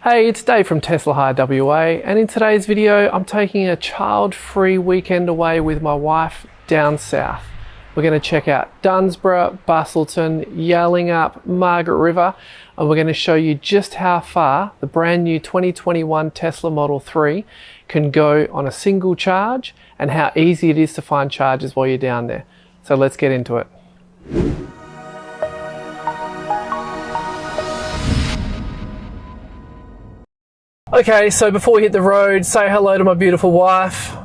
Hey, it's Dave from Tesla Hire WA, and in today's video I'm taking a child-free weekend away with my wife down south. We're going to check out Dunsborough, Busselton, Yallingup, Margaret River, and we're going to show you just how far the brand new 2021 Tesla Model 3 can go on a single charge and how easy it is to find chargers while you're down there. So let's get into it. Okay, so before we hit the road, say hello to my beautiful wife.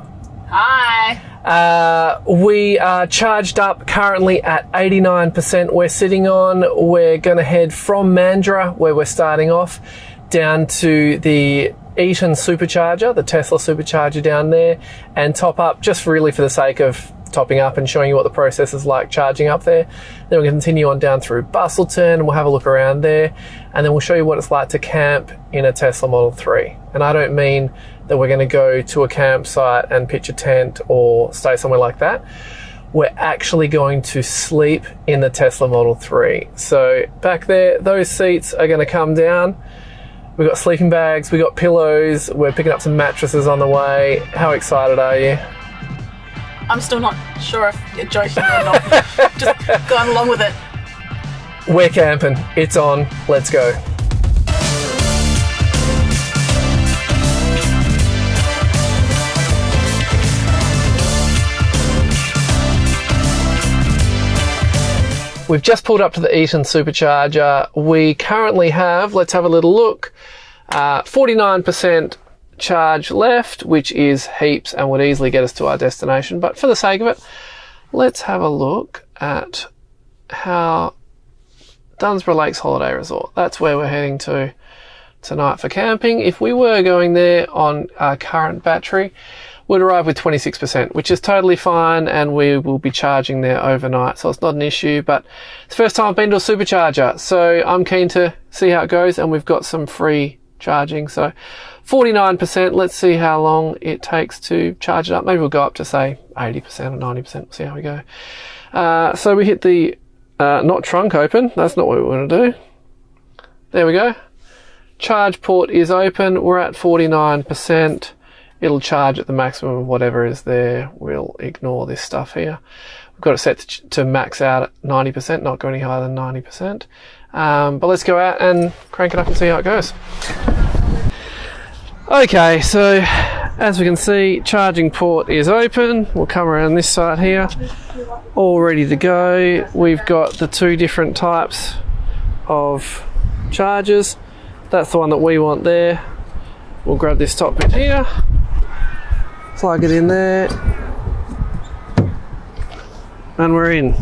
Hi. We are charged up currently at 89% we're sitting on. We're going to head from Mandurah, where we're starting off, down to the Eaton Supercharger, the Tesla Supercharger down there, and top up just really for the sake of topping up and showing you what the process is like charging up there. Then we'll continue on down through Busselton and we'll have a look around there, and then we'll show you what it's like to camp in a Tesla Model 3. And I don't mean that we're going to go to a campsite and pitch a tent or stay somewhere like that. We're actually going to sleep in the Tesla Model 3. So back there, those seats are going to come down. We've got sleeping bags, we've got pillows, we're picking up some mattresses on the way. How excited are you? I'm still not sure if you're joking or not. Just going along with it. We're camping. It's on. Let's go. We've just pulled up to the Eaton Supercharger. We currently have, let's have a little look, 49% charge left, which is heaps and would easily get us to our destination. But for the sake of it, let's have a look at how Dunsborough Lakes Holiday Resort. That's where we're heading to tonight for camping. If we were going there on our current battery, we'd arrive with 26%, which is totally fine, and we will be charging there overnight, so it's not an issue. But it's the first time I've been to a supercharger, so I'm keen to see how it goes, and we've got some free charging. So 49%, let's see how long it takes to charge it up. Maybe we'll go up to say 80% or 90%, we'll see how we go. So we hit the not trunk open, that's not what we want to do. There we go. Charge port is open, we're at 49%. It'll charge at the maximum of whatever is there. We'll ignore this stuff here. We've got it set to max out at 90%, not go any higher than 90%. But let's go out and crank it up and see how it goes. Okay, so as we can see, charging port is open. We'll come around this side here. All ready to go. We've got the two different types of chargers. That's the one that we want there. We'll grab this top bit here, plug it in there, and we're in.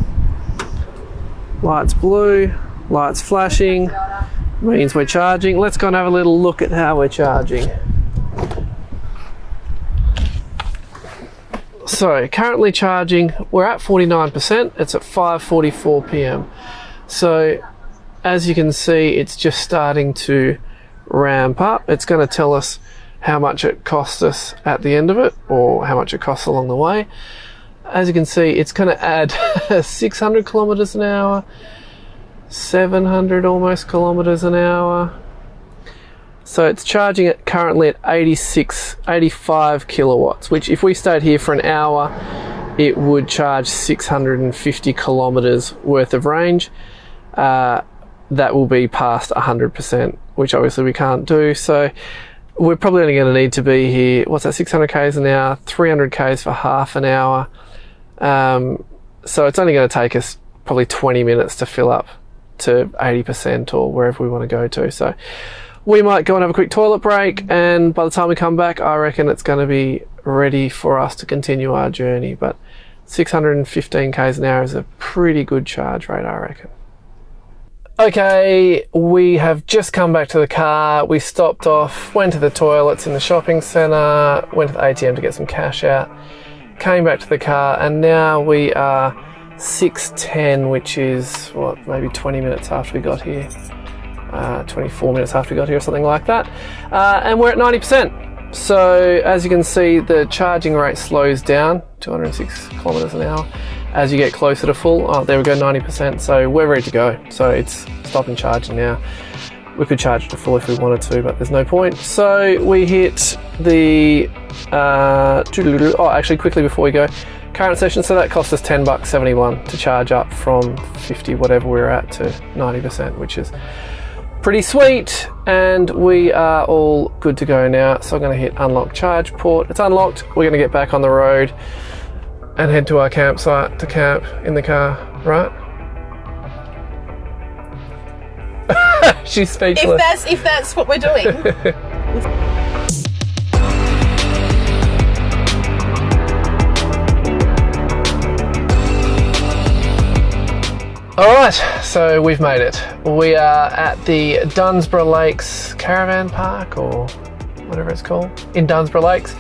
Lights blue, lights flashing, means we're charging. Let's go and have a little look at how we're charging. So currently charging, we're at 49%. It's at 5:44 p.m. So as you can see, it's just starting to ramp up. It's going to tell us how much it costs us at the end of it, or how much it costs along the way. As you can see, it's going to add 600 kilometers an hour, 700 almost kilometers an hour. So it's charging it currently at 85 kilowatts, which if we stayed here for an hour, it would charge 650 kilometers worth of range. That will be past 100%, which obviously we can't do. So we're probably only going to need to be here, what's that, 600 k's an hour, 300 k's for half an hour. So it's only going to take us probably 20 minutes to fill up to 80% or wherever we want to go to. So we might go and have a quick toilet break, and by the time we come back, I reckon it's going to be ready for us to continue our journey. But 615 k's an hour is a pretty good charge rate, I reckon. Okay, we have just come back to the car. We stopped off, went to the toilets in the shopping centre, went to the ATM to get some cash out, came back to the car, and now we are 6:10, which is, what, maybe 20 minutes after we got here. 24 minutes after we got here or something like that. And we're at 90%. So as you can see, the charging rate slows down, 206 kilometers an hour. As you get closer to full, oh, there we go, 90%. So we're ready to go. So it's stopping charging now. We could charge it to full if we wanted to, but there's no point. So we hit the, actually quickly before we go, current session, so that cost us $10.71 to charge up from 50 whatever we were at to 90%, which is pretty sweet, and we are all good to go now. So I'm going to hit unlock charge port. It's unlocked. We're going to get back on the road and head to our campsite to camp in the car, right? She's speechless. If that's what we're doing. Alright, so we've made it. We are at the Dunsborough Lakes Caravan Park, or whatever it's called, in Dunsborough Lakes.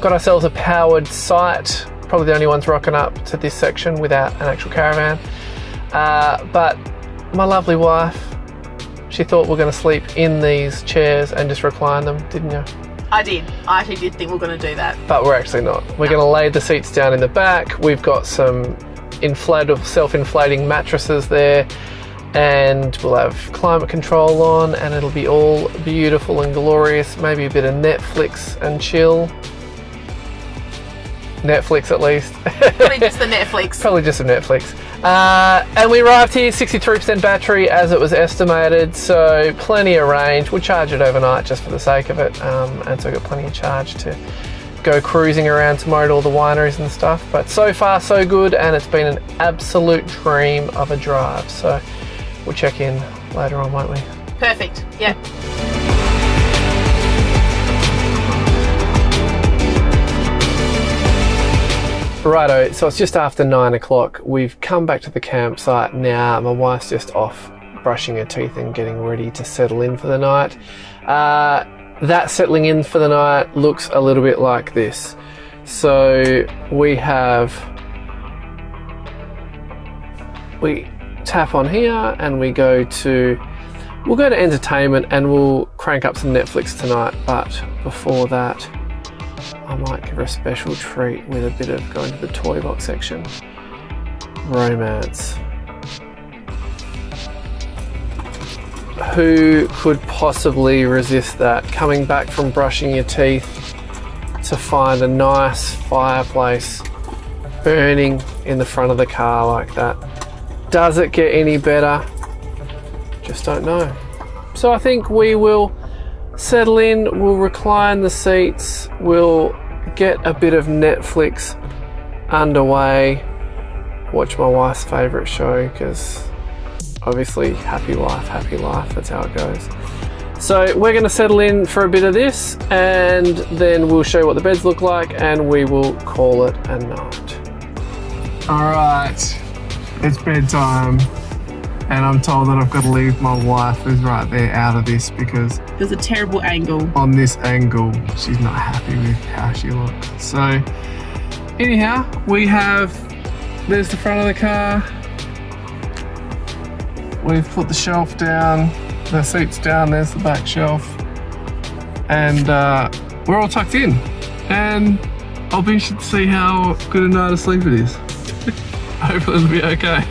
Got ourselves a powered site, probably the only ones rocking up to this section without an actual caravan. But my lovely wife, she thought we're going to sleep in these chairs and just recline them, didn't you? I did. I actually did think we were going to do that. But we're actually not. We're going to lay the seats down in the back. We've got some self-inflating mattresses there, and we'll have climate control on, and it'll be all beautiful and glorious. Maybe a bit of Netflix and chill. Netflix at least. Probably just the Netflix. Probably just some Netflix. And we arrived here, 63% battery as it was estimated, so plenty of range. We'll charge it overnight just for the sake of it, and so we've got plenty of charge to go cruising around tomorrow to all the wineries and stuff. But so far so good, and it's been an absolute dream of a drive. So we'll check in later on, won't we? Perfect. Yeah. Righto, so it's just after 9 o'clock. We've come back to the campsite now. My wife's just off brushing her teeth and getting ready to settle in for the night. That settling in for the night looks a little bit like this. So we tap on here and we'll go to entertainment, and we'll crank up some Netflix tonight. But before that, I might give her a special treat with a bit of going to the toy box section. Romance. Who could possibly resist that? Coming back from brushing your teeth to find a nice fireplace burning in the front of the car like that. Does it get any better? Just don't know. So I think we will settle in, we'll recline the seats, we'll get a bit of Netflix underway, watch my wife's favourite show, because obviously happy life, that's how it goes. So we're going to settle in for a bit of this, and then we'll show you what the beds look like, and we will call it a night. Alright, it's bedtime, and I'm told that I've got to leave my wife, who's right there, out of this, because there's a terrible angle. On this angle, she's not happy with how she looks. So anyhow, there's the front of the car. We've put the shelf down, the seats down, there's the back shelf, and we're all tucked in, and I'll be interested to see how good a night of sleep it is. Hopefully it'll be okay.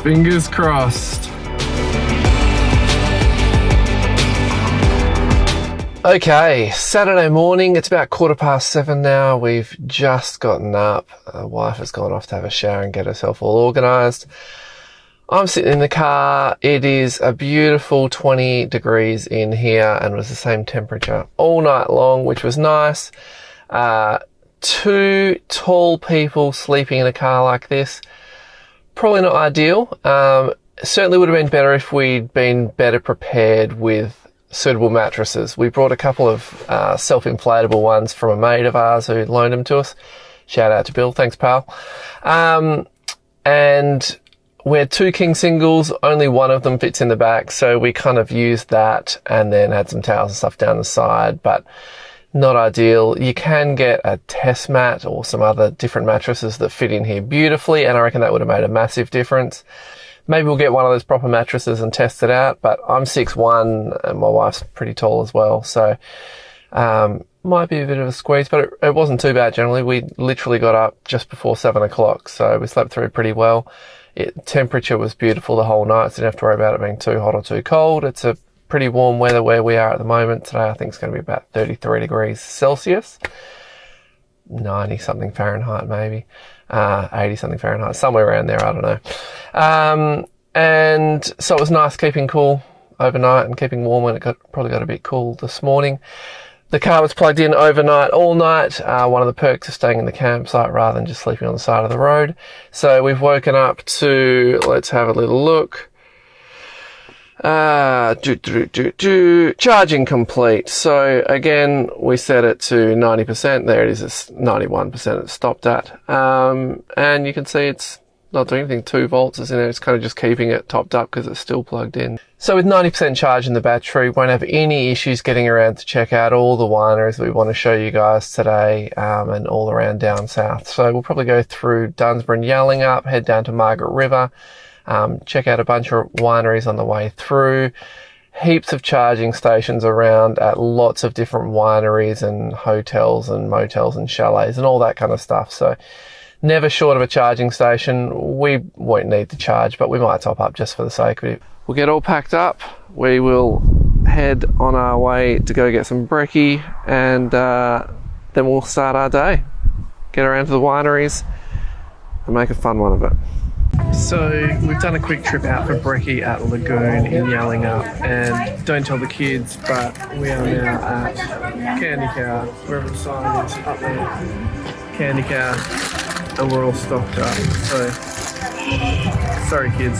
Fingers crossed. Okay, Saturday morning, it's about 7:15 now. We've just gotten up. The wife has gone off to have a shower and get herself all organised. I'm sitting in the car. It is a beautiful 20 degrees in here, and it was the same temperature all night long, which was nice. 2 tall people sleeping in a car like this, probably not ideal. Certainly would have been better if we'd been better prepared with suitable mattresses. We brought a couple of self-inflatable ones from a mate of ours who loaned them to us. Shout out to Bill. Thanks, pal. And we had 2 king singles, only one of them fits in the back, so we kind of used that and then had some towels and stuff down the side, but not ideal. You can get a test mat or some other different mattresses that fit in here beautifully, and I reckon that would have made a massive difference. Maybe we'll get one of those proper mattresses and test it out, but I'm 6'1", and my wife's pretty tall as well, so might be a bit of a squeeze, but it wasn't too bad generally. We literally got up just before 7 o'clock, so we slept through pretty well. Temperature was beautiful the whole night, so didn't have to worry about it being too hot or too cold. It's a pretty warm weather where we are at the moment. Today I think it's going to be about 33 degrees Celsius, 90 something Fahrenheit maybe, 80 something Fahrenheit, somewhere around there, I don't know. And so it was nice keeping cool overnight and keeping warm when it probably got a bit cool this morning. The car was plugged in overnight, all night. One of the perks of staying in the campsite rather than just sleeping on the side of the road. So we've woken up to, let's have a little look. Charging complete. So again, we set it to 90%. There it is. It's 91% it's stopped at. And you can see it's not doing anything. 2 volts is in there. It's kind of just keeping it topped up because it's still plugged in. So with 90% charge in the battery, won't have any issues getting around to check out all the wineries that we want to show you guys today, and all around down south. So we'll probably go through Dunsborough and Yallingup, head down to Margaret River, check out a bunch of wineries on the way through. Heaps of charging stations around at lots of different wineries and hotels and motels and chalets and all that kind of stuff. So never short of a charging station. We won't need to charge, but we might top up just for the sake of it. We'll get all packed up. We will head on our way to go get some brekkie, and then we'll start our day. Get around to the wineries and make a fun one of it. So we've done a quick trip out for brekkie at Lagoon in Yallingup, and don't tell the kids, but we are now at Candy Cow, wherever the sign is up there. Candy Cow, and we're all stocked up. So sorry kids.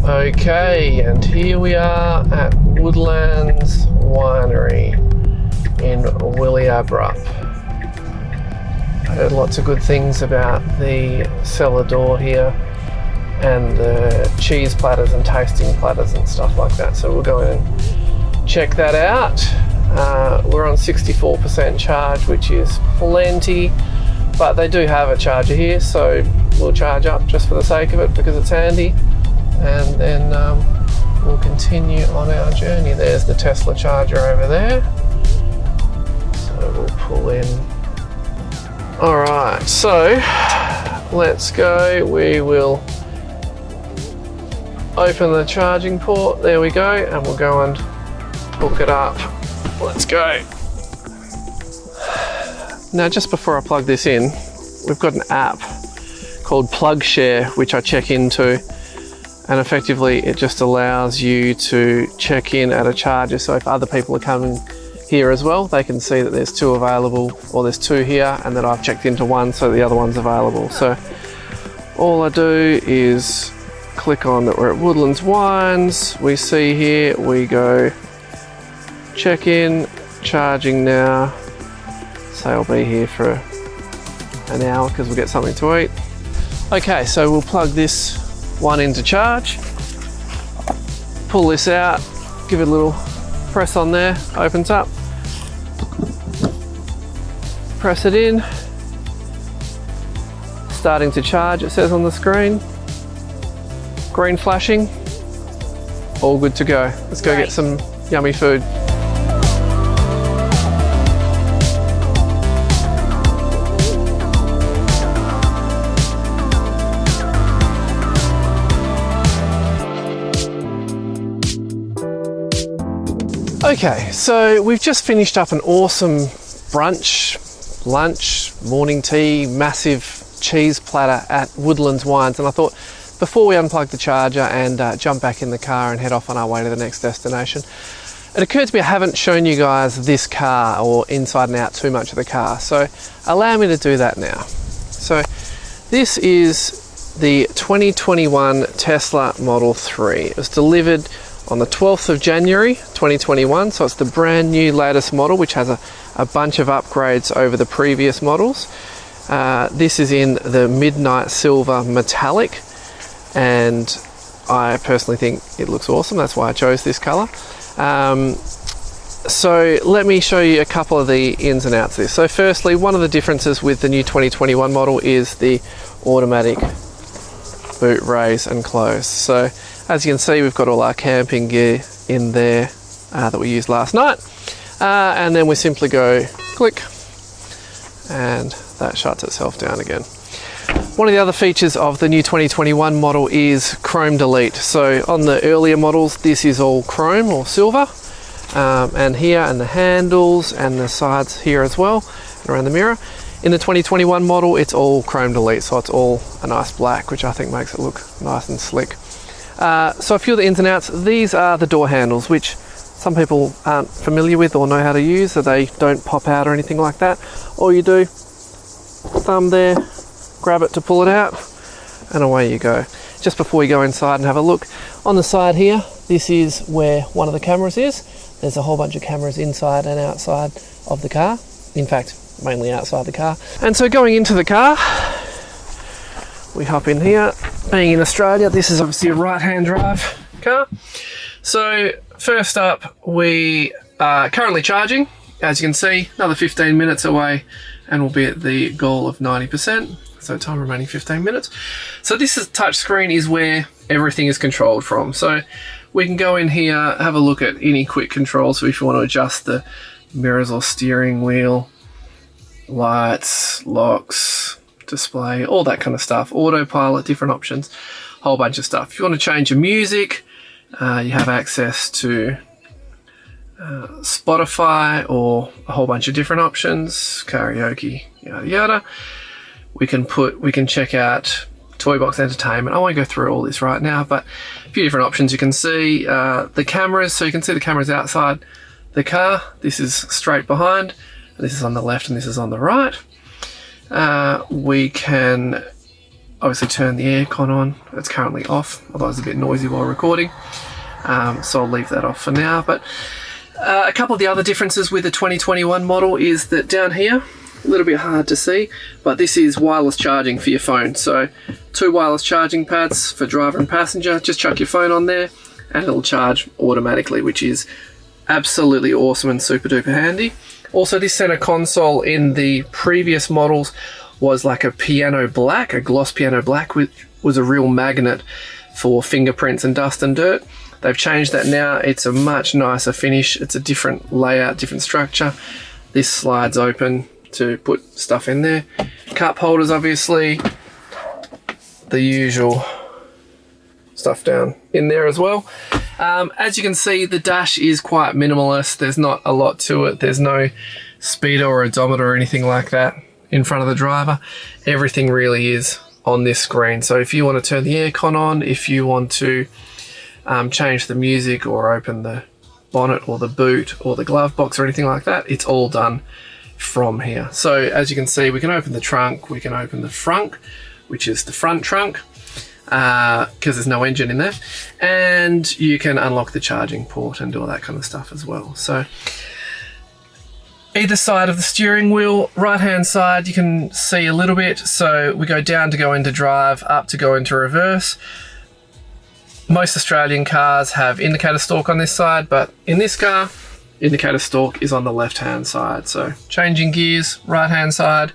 Okay, and here we are at Woodlands Winery in Yallingup. I heard lots of good things about the cellar door here and the cheese platters and tasting platters and stuff like that. So we'll go in and check that out. We're on 64% charge, which is plenty, but they do have a charger here, so we'll charge up just for the sake of it because it's handy. And then we'll continue on our journey. There's the Tesla charger over there. So we'll pull in. Alright, so let's go. We will open the charging port. There we go. And we'll go and hook it up. Let's go. Now, just before I plug this in, we've got an app called PlugShare, which I check into. And effectively it just allows you to check in at a charger. So if other people are coming here as well, they can see that there's 2 available, or there's 2 here, and that I've checked into one, so the other one's available. So all I do is click on that we're at Woodlands Wines. We see here, we go check in, charging now. Say I'll be here for an hour because we'll get something to eat. Okay, so we'll plug this one into charge, pull this out, give it a little press on there, opens up, press it in, starting to charge, it says on the screen, green flashing, all good to go. Let's go get some yummy food. Okay, so we've just finished up an awesome brunch, lunch, morning tea, massive cheese platter at Woodlands Wines, and I thought before we unplug the charger and jump back in the car and head off on our way to the next destination, it occurred to me I haven't shown you guys this car or inside and out too much of the car, so allow me to do that now. So this is the 2021 Tesla Model 3. It was delivered on the 12th of January 2021, so it's the brand new latest model, which has a bunch of upgrades over the previous models. This is in the midnight silver metallic, and I personally think it looks awesome. That's why I chose this color. So let me show you a couple of the ins and outs of this. So firstly, one of the differences with the new 2021 model is the automatic boot raise and close. So as you can see, we've got all our camping gear in there that we used last night, and then we simply go click and that shuts itself down again. One of the other features of the new 2021 model is chrome delete. So on the earlier models, this is all chrome or silver, and here, and the handles and the sides here as well, and around the mirror. In the 2021 model, it's all chrome delete, so it's all a nice black, which I think makes it look nice and slick. So a few of the ins and outs. These are the door handles, which some people aren't familiar with or know how to use, so they don't pop out or anything like that. All you do, thumb there, grab it to pull it out, and away you go. Just before we go inside and have a look, on the side here, this is where one of the cameras is. There's a whole bunch of cameras inside and outside of the car. In fact, mainly outside the car. And so going into the car, we hop in here. Being in Australia, this is obviously a right-hand drive car. So first up, we are currently charging. As you can see, another 15 minutes away, and we'll be at the goal of 90%. So time remaining 15 minutes. So this is touch screen is where everything is controlled from. So we can go in here, have a look at any quick controls. So if you want to adjust the mirrors or steering wheel, lights, locks, display, all that kind of stuff, autopilot, different options, whole bunch of stuff. If you want to change your music, you have access to Spotify or a whole bunch of different options, karaoke, yada yada. We can check out Toy Box Entertainment. I won't go through all this right now, but a few different options. You can see the cameras, so you can see the cameras outside the car. This is straight behind, this is on the left, and this is on the right. We can obviously turn the aircon on. It's currently off, although it's a bit noisy while recording, so I'll leave that off for now. But a couple of the other differences with the 2021 model is that down here, a little bit hard to see, but this is wireless charging for your phone. So 2 wireless charging pads for driver and passenger. Just chuck your phone on there and it'll charge automatically, which is absolutely awesome and super duper handy. Also, this center console in the previous models was like a piano black, a gloss piano black, which was a real magnet for fingerprints and dust and dirt. They've changed that now. It's a much nicer finish. It's a different layout, different structure. This slides open to put stuff in there. Cup holders, obviously. The usual stuff down in there as well. As you can see, the dash is quite minimalist. There's not a lot to it. There's no speedo or odometer or anything like that in front of the driver. Everything really is on this screen. So if you want to turn the aircon on, if you want to change the music or open the bonnet or the boot or the glove box or anything like that, it's all done from here. So as you can see, we can open the trunk, we can open the frunk, which is the front trunk, because there's no engine in there, and you can unlock the charging port and do all that kind of stuff as well. So either side of the steering wheel, right hand side, you can see a little bit. So we go down to go into drive, up to go into reverse. Most Australian cars have indicator stalk on this side, but in this car, indicator stalk is on the left hand side. So changing gears, right hand side,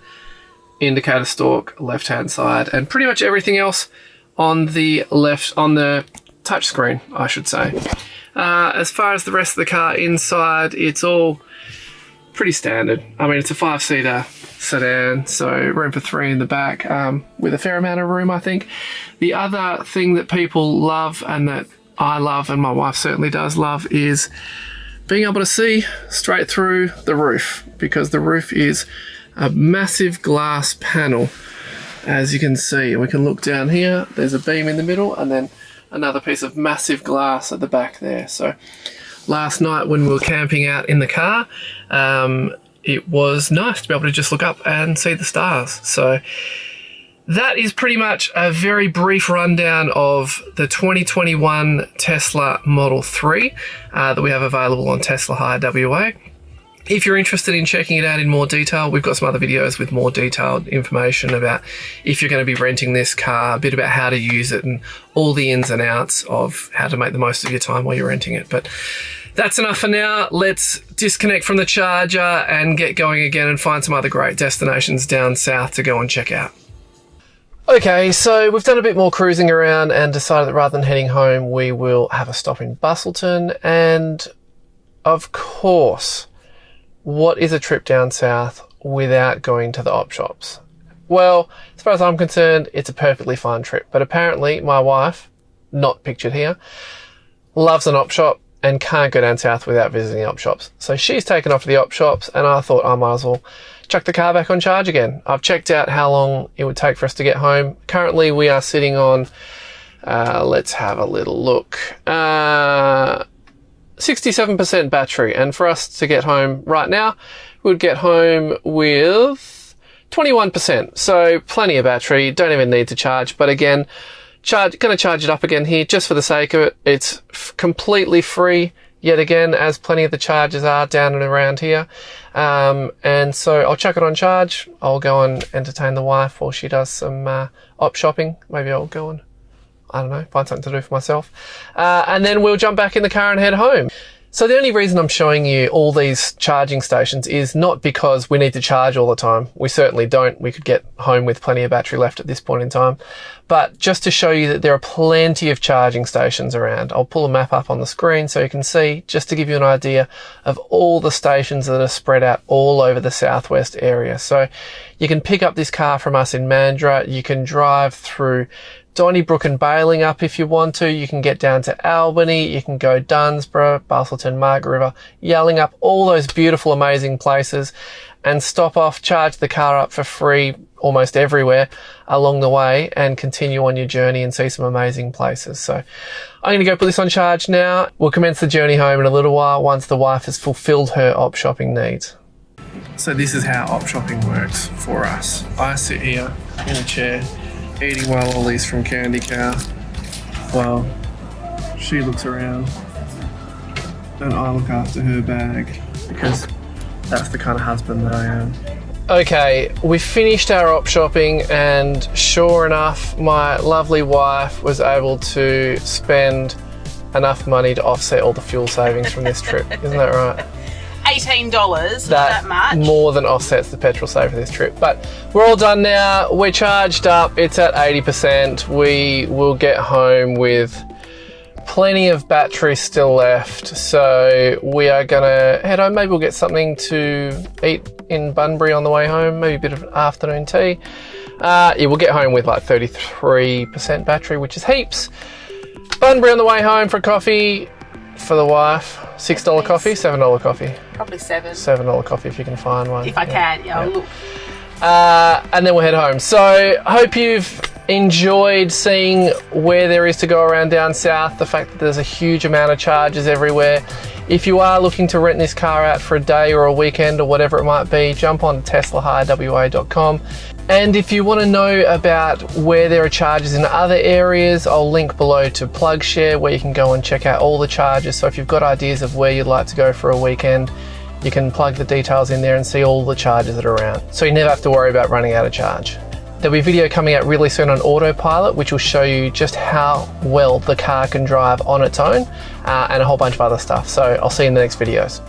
indicator stalk, left hand side, and pretty much everything else on the left, on the touch screen, I should say. As far as the rest of the car inside, it's all pretty standard. I mean, it's a 5-seater sedan, so room for 3 in the back, with a fair amount of room, I think. The other thing that people love, and that I love, and my wife certainly does love, is being able to see straight through the roof, because the roof is a massive glass panel. As you can see, we can look down here, there's a beam in the middle, and then another piece of massive glass at the back there. So last night when we were camping out in the car, it was nice to be able to just look up and see the stars. So that is pretty much a very brief rundown of the 2021 Tesla Model 3 that we have available on Tesla Hire WA. If you're interested in checking it out in more detail, we've got some other videos with more detailed information about if you're going to be renting this car, a bit about how to use it and all the ins and outs of how to make the most of your time while you're renting it. But that's enough for now. Let's disconnect from the charger and get going again and find some other great destinations down south to go and check out. Okay, so we've done a bit more cruising around and decided that rather than heading home, we will have a stop in Busselton. And of course, what is a trip down south without going to the op shops? Well, as far as I'm concerned, it's a perfectly fine trip. But apparently my wife, not pictured here, loves an op shop and can't go down south without visiting op shops. So she's taken off to the op shops, and I thought I might as well chuck the car back on charge again. I've checked out how long it would take for us to get home. Currently we are sitting on, let's have a little look, 67% battery, and for us to get home right now, we would get home with 21%. So plenty of battery, don't even need to charge. But again, going to charge it up again here just for the sake of it. It's completely free yet again, as plenty of the chargers are down and around here. And so I'll chuck it on charge. I'll go and entertain the wife while she does some op shopping. Maybe I'll go and, I don't know, find something to do for myself. And then we'll jump back in the car and head home. So the only reason I'm showing you all these charging stations is not because we need to charge all the time. We certainly don't. We could get home with plenty of battery left at this point in time. But just to show you that there are plenty of charging stations around. I'll pull a map up on the screen so you can see, just to give you an idea of all the stations that are spread out all over the southwest area. So you can pick up this car from us in Mandurah. You can drive through Donnybrook and Yallingup if you want to. You can get down to Albany. You can go Dunsborough, Busselton, Margaret River, Yallingup, all those beautiful, amazing places, and stop off, charge the car up for free almost everywhere along the way, and continue on your journey and see some amazing places. So I'm going to go put this on charge now. We'll commence the journey home in a little while once the wife has fulfilled her op shopping needs. So this is how op shopping works for us. I sit here in a chair eating lollies from Candy Cow while she looks around and I look after her bag, because that's the kind of husband that I am. Okay, we finished our op shopping, and sure enough, my lovely wife was able to spend enough money to offset all the fuel savings from this trip. Isn't that right? $18, not that much. More than offsets the petrol save for this trip. But we're all done now. We're charged up. It's at 80%. We will get home with plenty of battery still left. So we are going to head home. Maybe we'll get something to eat in Bunbury on the way home. Maybe a bit of afternoon tea. Yeah, we'll get home with like 33% battery, which is heaps. Bunbury on the way home for coffee. For the wife, $6 coffee, $7 coffee. Probably $7 coffee if you can find one. If I can, yeah. I'll look. And then we'll head home. So I hope you've enjoyed seeing where there is to go around down south, the fact that there's a huge amount of charges everywhere. If you are looking to rent this car out for a day or a weekend or whatever it might be, jump on teslahirewa.com. And if you want to know about where there are charges in other areas, I'll link below to PlugShare, where you can go and check out all the charges. So if you've got ideas of where you'd like to go for a weekend, you can plug the details in there and see all the charges that are around. So you never have to worry about running out of charge. There'll be a video coming out really soon on autopilot, which will show you just how well the car can drive on its own, and a whole bunch of other stuff. So I'll see you in the next videos.